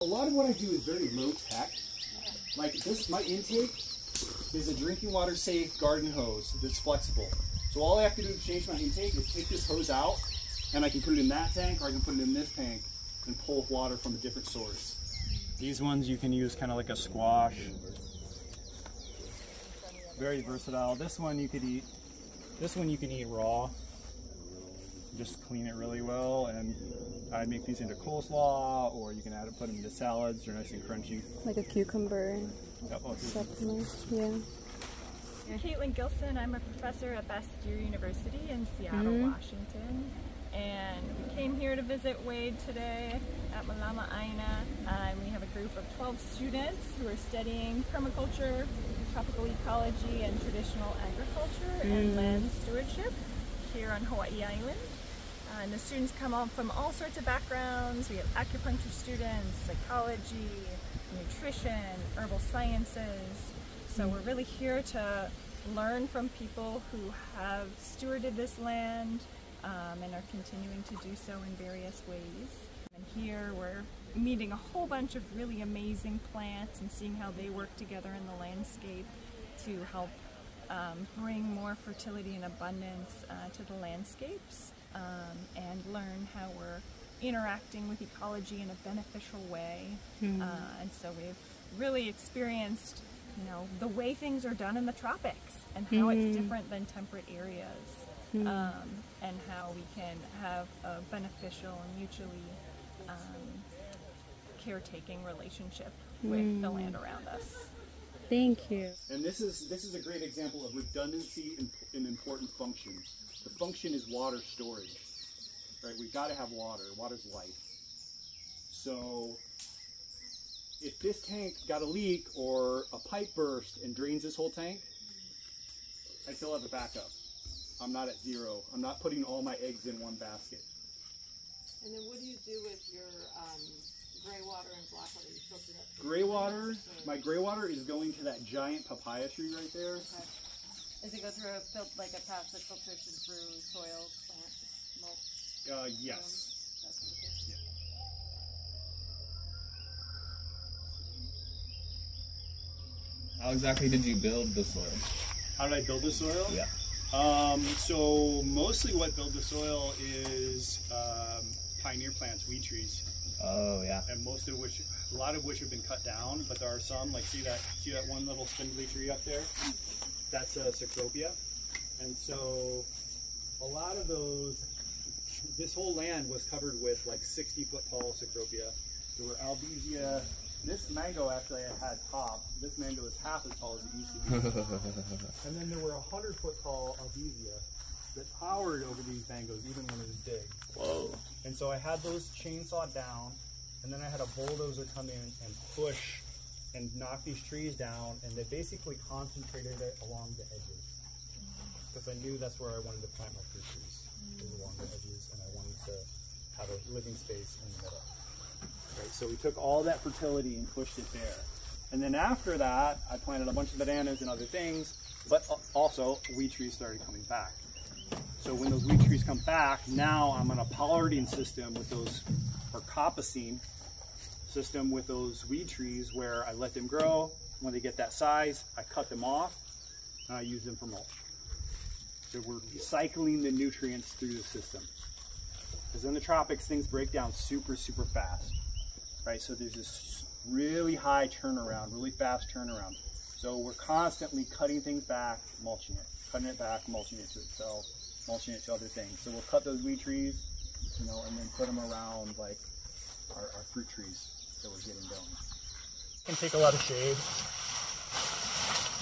A lot of what I do is very low tech. Like this, my intake is a drinking water safe garden hose that's flexible. So all I have to do to change my intake is take this hose out, and I can put it in that tank or I can put it in this tank and pull water from a different source. These ones you can use kind of like a squash. Very versatile. This one you could eat. This one you can eat raw. Just clean it really well, and I make these into coleslaw, or you can add it, put them into salads. They're nice and crunchy. Like a cucumber. Yep. Supplement. Yeah. Caitlin Gilson. I'm a professor at Bastyr University in Seattle, Washington. And we came here to visit Wade today at Malama Aina. We have a group of 12 students who are studying permaculture, tropical ecology, and traditional agriculture and land stewardship here on Hawaii Island. And the students come up from all sorts of backgrounds. We have acupuncture students, psychology, nutrition, herbal sciences. So we're really here to learn from people who have stewarded this land and are continuing to do so in various ways. And here we're meeting a whole bunch of really amazing plants and seeing how they work together in the landscape to help bring more fertility and abundance to the landscapes and learn how we're interacting with ecology in a beneficial way. And so we've really experienced, you know, the way things are done in the tropics and how it's different than temperate areas, and how we can have a beneficial and mutually caretaking relationship with the land around us. Thank you. And this is a great example of redundancy in important functions. The function is water storage, right? We've got to have water. Water's life. So if this tank got a leak or a pipe burst and drains this whole tank, I still have a backup. I'm not at zero. I'm not putting all my eggs in one basket. And then what do you do with your gray water and black water? You filter that? Gray water, my gray water is going to that giant papaya tree right there. Okay. Does it go through like a passive filtration through soil, plants, mulch? Yes. Yeah. How exactly did you build the soil? How did I build the soil? Yeah. So mostly what build the soil is pioneer plants, weed trees. Oh yeah. And most of which, a lot of which have been cut down, but there are some, like see that one little spindly tree up there? That's a cecropia. And so a lot of those, this whole land was covered with like 60-foot tall cecropia. There were albizia. This mango actually had top. This mango is half as tall as it used to be. And then there were 100-foot tall albizia that towered over these mangoes even when it was big. Whoa. And so I had those chainsawed down, and then I had a bulldozer come in and push and knock these trees down, and they basically concentrated it along the edges. Because I knew that's where I wanted to plant my fruit trees, was along the edges, and I wanted to have a living space in the middle. Right, so we took all that fertility and pushed it there. And then after that, I planted a bunch of bananas and other things, but also weed trees started coming back. So when those weed trees come back, now I'm on a pollarding system with those, or coppicing system with those weed trees where I let them grow. When they get that size, I cut them off and I use them for mulch. So we're cycling the nutrients through the system. Because in the tropics, things break down super, super fast. Right, so there's this really high turnaround, really fast turnaround. So we're constantly cutting things back, mulching it, cutting it back, mulching it to itself, mulching it to other things. So we'll cut those weed trees, you know, and then put them around like our fruit trees that we're getting going. Can take a lot of shade.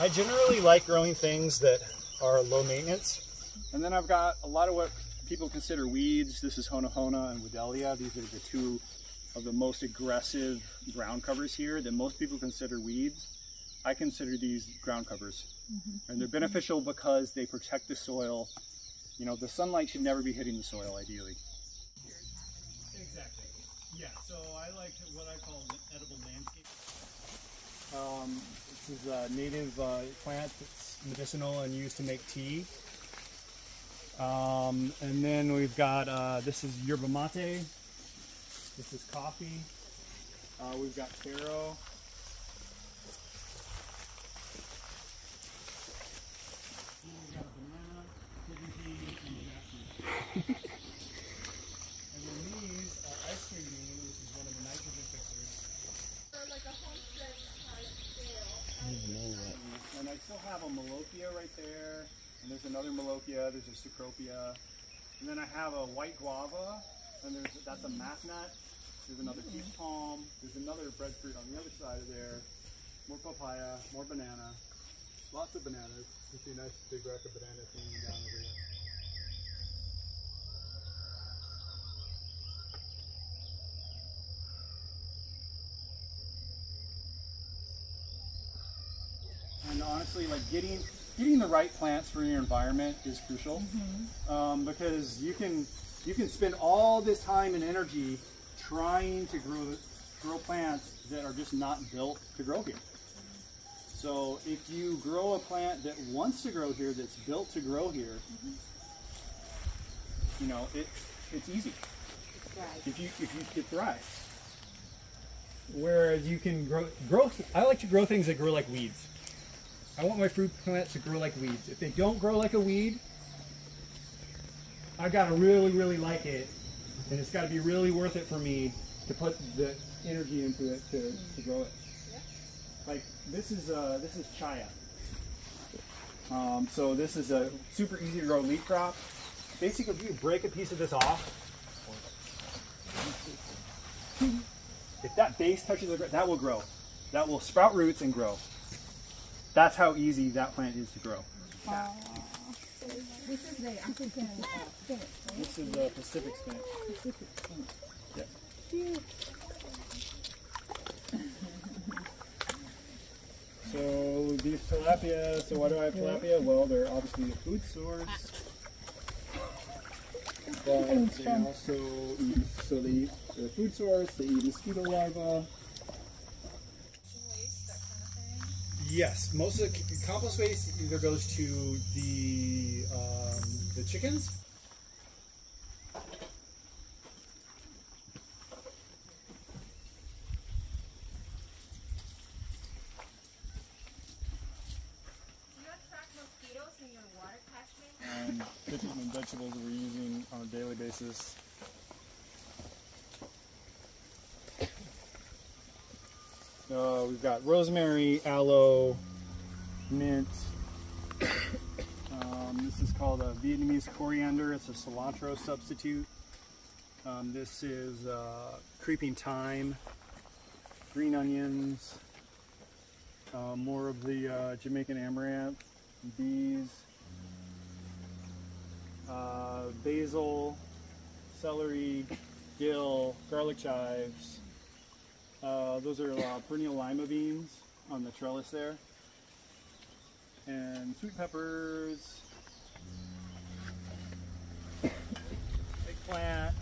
I generally like growing things that are low maintenance. And then I've got a lot of what people consider weeds. This is Honohona and Wedelia. These are the two of the most aggressive ground covers here that most people consider weeds. I consider these ground covers. And they're beneficial because they protect the soil. You know, the sunlight should never be hitting the soil, ideally. Exactly. Yeah, so I like what I call edible landscape. This is a native plant that's medicinal and used to make tea. And then we've got, this is yerba mate. This is coffee. We've got taro. We've got a banana, pigeon pea, and jackfruit. And then these are ice cream bean, which is one of the nitrogen fixers. Like a homestead kind of scale. And I still have a malokia right there, and there's another malokia, there's a cecropia, and then I have a white guava, and that's a math nut. There's another peach palm, there's another breadfruit on the other side of there, more papaya, more banana, lots of bananas. You see a nice big rack of bananas hanging down over here. And honestly, like getting the right plants for your environment is crucial, because you can spend all this time and energy trying to grow plants that are just not built to grow here. So if you grow a plant that wants to grow here, that's built to grow here, you know, it's easy. If you it thrives. Whereas you can grow. I like to grow things that grow like weeds. I want my fruit plants to grow like weeds. If they don't grow like a weed, I gotta really like it, and it's gotta be really worth it for me to put the energy into it to grow it. Like this is chaya. So this is a super easy to grow leaf crop. Basically, if you break a piece of this off, if that base touches the ground, that will grow. That will sprout roots and grow. That's how easy that plant is to grow. This is the African spinach, right? This is the Pacific spinach. Pacific spinach. Yeah. Cute. So these tilapia, so why do I have tilapia? Well, they're obviously a food source. But they also eat, so they eat the food source, they eat mosquito larvae. Yes, most of the compost waste either goes to the chickens. Do you attract mosquitoes in your water catchment? And pigeon and vegetables that we're using on a daily basis. We've got rosemary, aloe, mint. This is called a Vietnamese coriander. It's a cilantro substitute. This is creeping thyme, green onions, more of the Jamaican amaranth, bees, basil, celery, dill, garlic chives. Those are perennial lima beans on the trellis there. And sweet peppers, eggplant.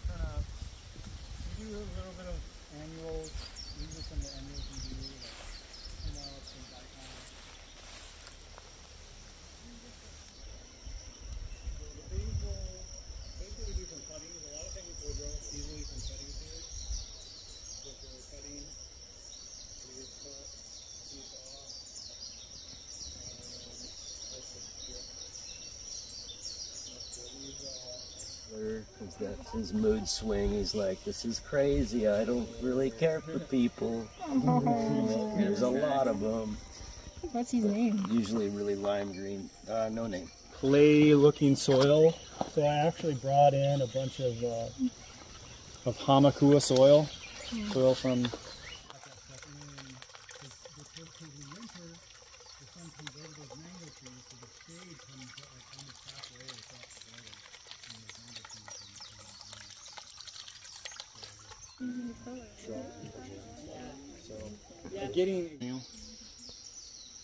Turnips. We do a little bit of annuals. These are some of the annuals we do, like turnips and daikon. Basically we do some cuttings. A lot of things will grow easily from cuttings here. So if we're cutting, we just cut these off. That's the strip. That's his mood swing. He's like, this is crazy. I don't really care for people. There's a lot of them. What's his name? Usually really lime green. No name. Clay looking soil. So I actually brought in a bunch of Hamakua soil. Soil from getting,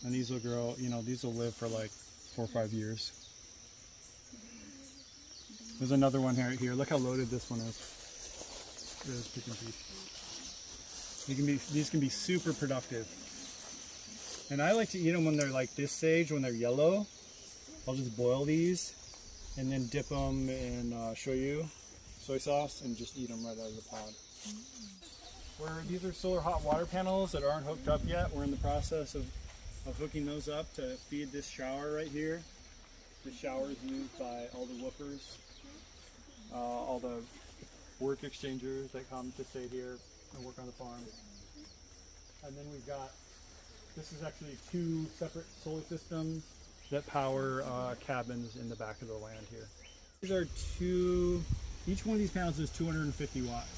and these will grow, you know, these will live for like 4 or 5 years. There's another one here. Look how loaded this one is. There's pigeon pea. These can be super productive. And I like to eat them when they're like this stage, when they're yellow. I'll just boil these and then dip them in shoyu, soy sauce, and just eat them right out of the pod. These are solar hot water panels that aren't hooked up yet. We're in the process of hooking those up to feed this shower right here. The shower is used by all the woofers, all the work exchangers that come to stay here and work on the farm. And then we've got, this is actually 2 separate solar systems that power cabins in the back of the land here. These are each one of these panels is 250 watts.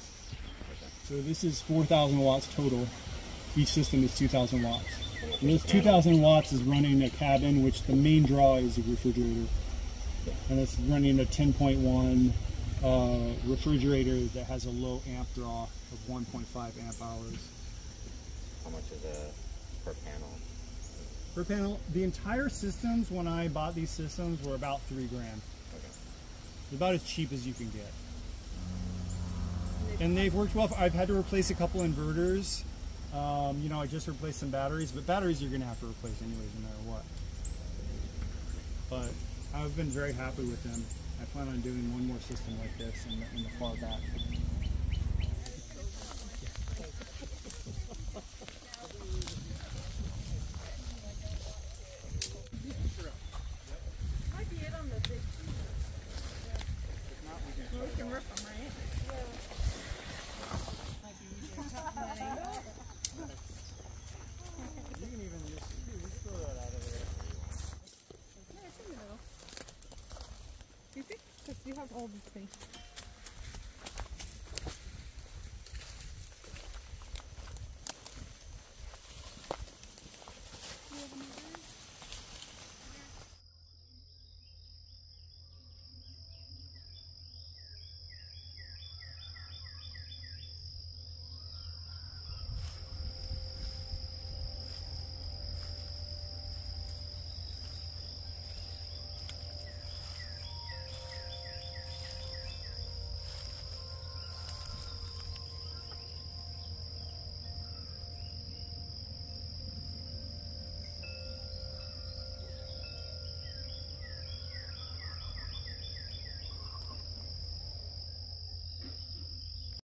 So this is 4,000 watts total. Each system is 2,000 watts. And this 2,000 watts is running a cabin, which the main draw is a refrigerator. And it's running a 10.1 refrigerator that has a low amp draw of 1.5 amp hours. How much is it per panel? Per panel, the entire systems, when I bought these systems, were about $3 grand. Okay. About as cheap as you can get. And they've worked well. I've had to replace a couple inverters. You know, I just replaced some batteries, but batteries you're going to have to replace anyways, no matter what. But I've been very happy with them. I plan on doing one more system like this in the far back. Might be it on the big we can rip them, right? You can even just throw that out of there. Yeah, it's in the middle. You think? Because you have all the space.